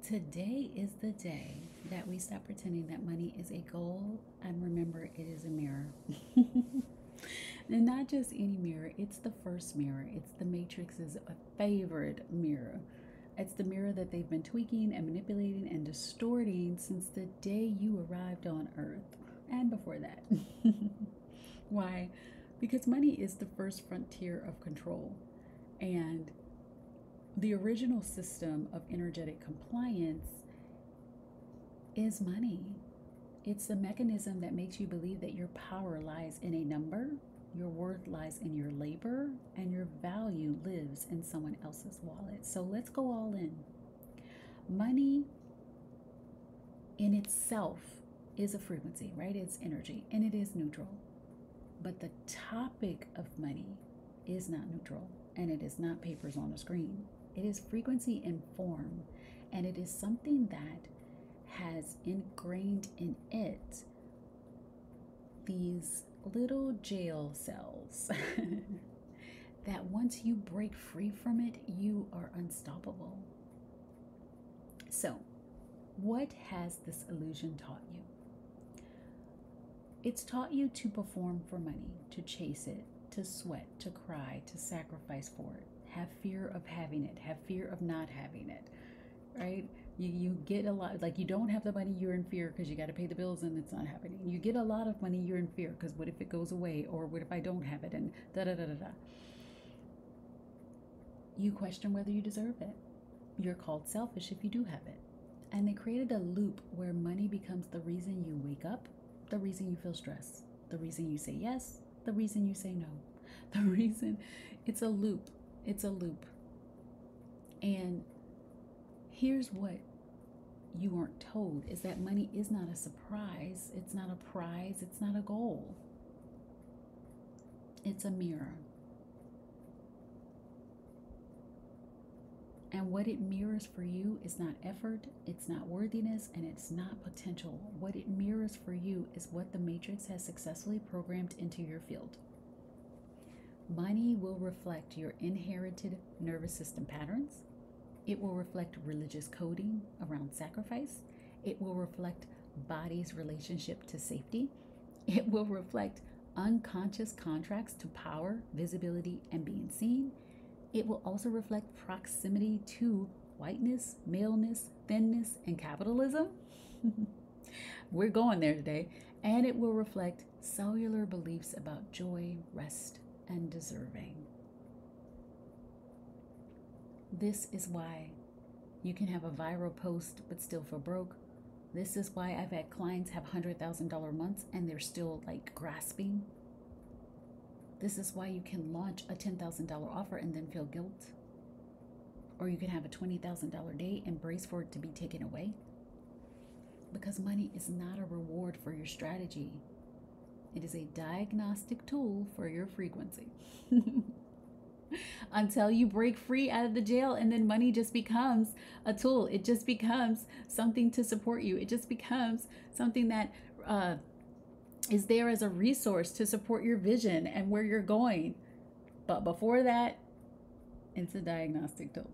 Today is the day that we stop pretending that money is a goal and remember it is a mirror. And not just any mirror, it's the first mirror. It's the Matrix's favorite mirror. It's the mirror that they've been tweaking and manipulating and distorting since the day you arrived on Earth and before that. Why? Because money is the first frontier of control. And the original system of energetic compliance is money. It's the mechanism that makes you believe that your power lies in a number, your worth lies in your labor, and your value lives in someone else's wallet. So let's go all in. Money in itself is a frequency, right? It's energy and it is neutral. But the topic of money is not neutral and it is not papers on a screen. It is frequency and form, and it is something that has ingrained in it these little jail cells that once you break free from it, you are unstoppable. So, what has this illusion taught you? It's taught you to perform for money, to chase it, to sweat, to cry, to sacrifice for it, have fear of having it, have fear of not having it, right? You get a lot, like you don't have the money, you're in fear because you got to pay the bills and it's not happening. You get a lot of money, you're in fear because what if it goes away, or what if I don't have it, and da da da da da. You question whether you deserve it. You're called selfish if you do have it. And they created a loop where money becomes the reason you wake up, the reason you feel stress, the reason you say yes, the reason you say no, the reason. It's a loop. It's a loop. And here's what you weren't told is that money is not a surprise. It's not a prize. It's not a goal. It's a mirror. And what it mirrors for you is not effort, it's not worthiness, and it's not potential. What it mirrors for you is what the Matrix has successfully programmed into your field. Money will reflect your inherited nervous system patterns. It will reflect religious coding around sacrifice. It will reflect body's relationship to safety. It will reflect unconscious contracts to power, visibility, and being seen. It will also reflect proximity to whiteness, maleness, thinness, and capitalism. We're going there today. And it will reflect cellular beliefs about joy, rest, and deserving. This is why you can have a viral post but still feel broke. This is why I've had clients have $100,000 months and they're still like grasping. This is why you can launch a $10,000 offer and then feel guilt. Or you can have a $20,000 day and brace for it to be taken away. Because money is not a reward for your strategy. It is a diagnostic tool for your frequency. Until you break free out of the jail, and then money just becomes a tool. It just becomes something to support you. It just becomes something that is there as a resource to support your vision and where you're going. But before that, it's a diagnostic tool.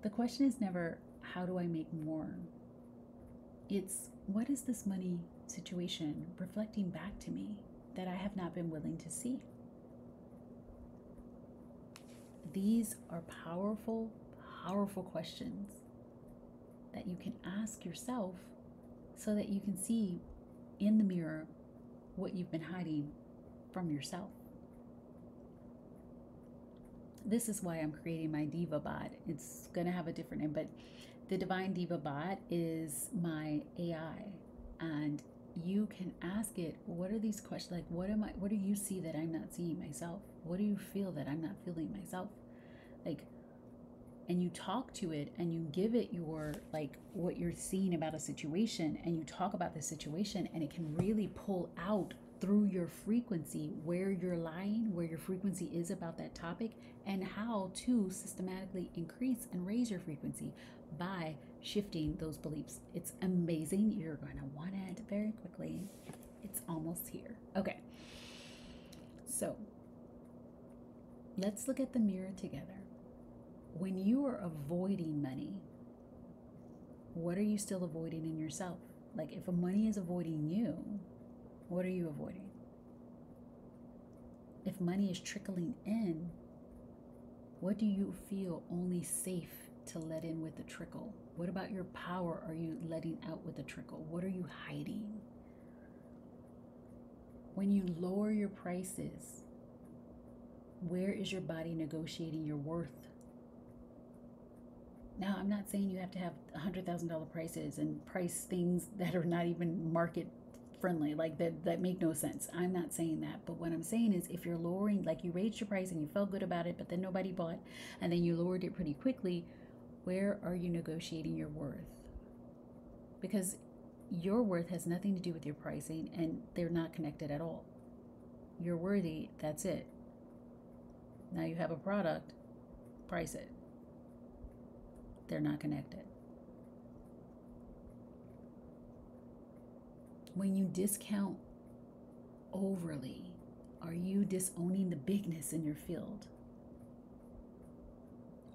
The question is never, how do I make more? It's, what is this money situation reflecting back to me that I have not been willing to see? These are powerful, powerful questions that you can ask yourself so that you can see in the mirror what you've been hiding from yourself. This is why I'm creating my Divva bot. It's going to have a different name, but the Divine Divva bot is my AI, and you can ask it, what are these questions? Like, what do you see that I'm not seeing myself? What do you feel that I'm not feeling myself? Like, and you talk to it and you give it your, like, what you're seeing about a situation, and you talk about the situation, and it can really pull out through your frequency where you're lying, where your frequency is about that topic, and how to systematically increase and raise your frequency by shifting those beliefs. It's amazing. You're going to want it very quickly. It's almost here. Okay. So let's look at the mirror together. when you are avoiding money, what are you still avoiding in yourself? Like if money is avoiding you, what are you avoiding? If money is trickling in, what do you feel only safe to let in with the trickle? What about your power are you letting out with the trickle? What are you hiding? When you lower your prices, where is your body negotiating your worth? Now, I'm not saying you have to have $100,000 prices and price things that are not even market friendly, like that make no sense. I'm not saying that. But what I'm saying is if you're lowering, like you raised your price and you felt good about it, but then nobody bought, and then you lowered it pretty quickly, where are you negotiating your worth? Because your worth has nothing to do with your pricing, and they're not connected at all. You're worthy, that's it. Now you have a product, price it. They're not connected. When you discount overly, are you disowning the bigness in your field?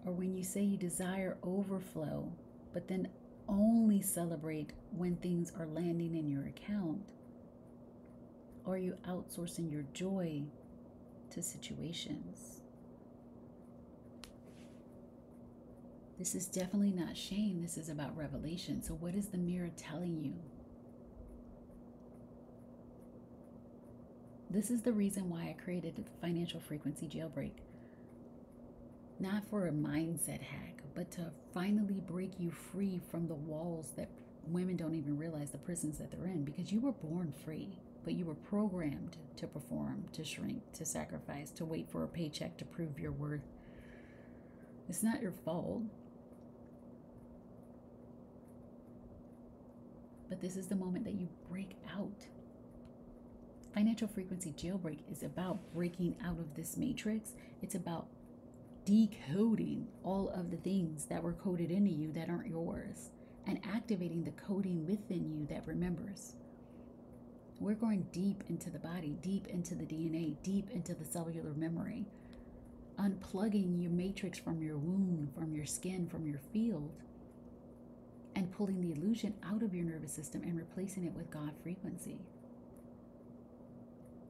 Or when you say you desire overflow, but then only celebrate when things are landing in your account, are you outsourcing your joy to situations? This is definitely not shame. This is about revelation. So what is the mirror telling you? This is the reason why I created the financial frequency jailbreak. Not for a mindset hack, but to finally break you free from the walls that women don't even realize, the prisons that they're in, because you were born free, but you were programmed to perform, to shrink, to sacrifice, to wait for a paycheck to prove your worth. It's not your fault. But this is the moment that you break out. Financial frequency jailbreak is about breaking out of this matrix. It's about decoding all of the things that were coded into you that aren't yours and activating the coding within you that remembers. We're going deep into the body, deep into the DNA, deep into the cellular memory, unplugging your matrix from your wound, from your skin, from your field, and pulling the illusion out of your nervous system and replacing it with God frequency.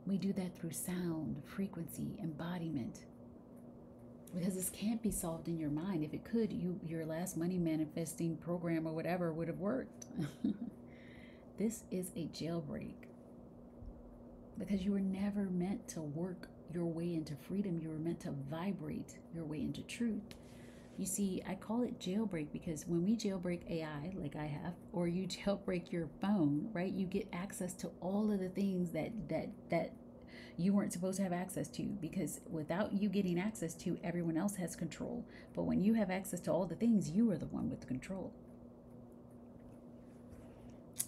We do that through sound, frequency, embodiment. Because this can't be solved in your mind. If it could, your last money manifesting program or whatever would have worked. This is a jailbreak. Because you were never meant to work your way into freedom. You were meant to vibrate your way into truth. You see, I call it jailbreak because when we jailbreak AI, like I have, or you jailbreak your phone, right, you get access to all of the things that you weren't supposed to have access to, because without you getting access to, everyone else has control. But when you have access to all the things, you are the one with the control.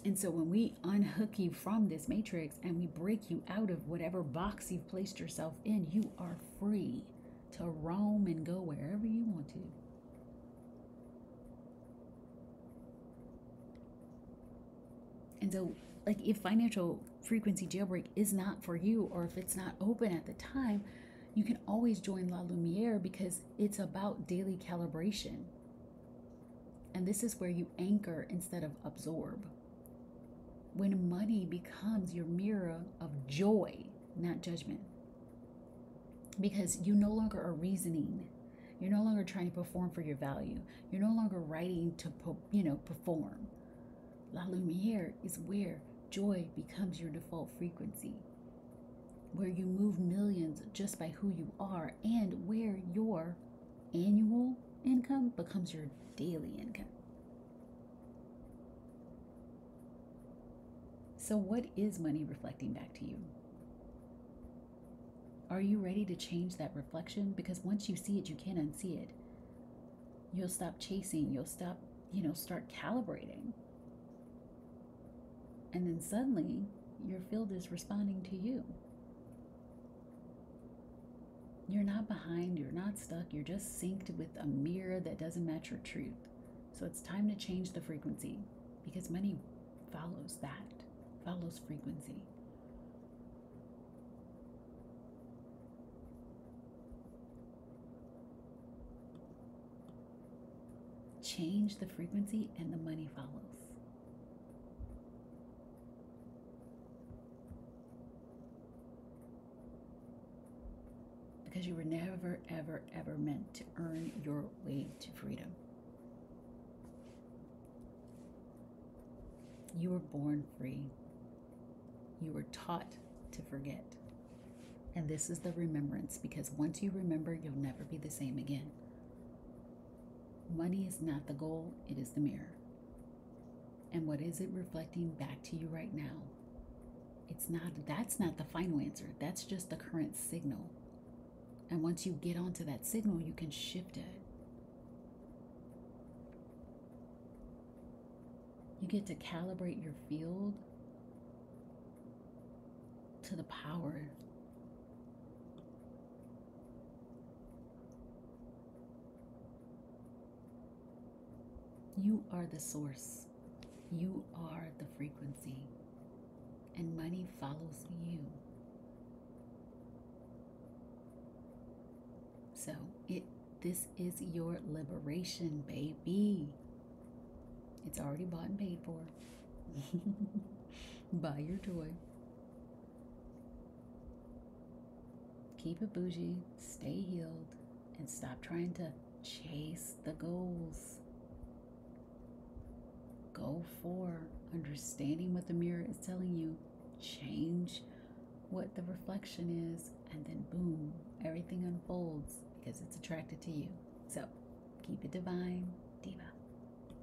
And so when we unhook you from this matrix and we break you out of whatever box you've placed yourself in, you are free to roam and go wherever you want to. And so, like, if financial frequency jailbreak is not for you, or if it's not open at the time, you can always join La Lumière, because it's about daily calibration. And this is where you anchor instead of absorb. When money becomes your mirror of joy, not judgment. Because you no longer are reasoning. You're no longer trying to perform for your value. You're no longer writing to, perform. La Lumière is where joy becomes your default frequency. Where you move millions just by who you are, and where your annual income becomes your daily income. So what is money reflecting back to you? Are you ready to change that reflection? Because once you see it, you can't unsee it. You'll stop chasing. You'll stop, start calibrating. And then suddenly, your field is responding to you. You're not behind. You're not stuck. You're just synced with a mirror that doesn't match your truth. So it's time to change the frequency, because money follows that, follows frequency. Change the frequency and the money follows. Because you were never, ever, ever meant to earn your way to freedom. You were born free. You were taught to forget. And this is the remembrance, because once you remember, you'll never be the same again. Money is not the goal, it is the mirror. And what is it reflecting back to you right now? That's not the final answer. That's just the current signal. And once you get onto that signal, you can shift it. You get to calibrate your field to the power. You are the source. You are the frequency. And money follows you. So this is your liberation, baby. It's already bought and paid for. Buy your joy. Keep it bougie, stay healed, and stop trying to chase the goals. Go for understanding what the mirror is telling you. Change what the reflection is, and then boom, everything unfolds because it's attracted to you. So keep it divine, Diva.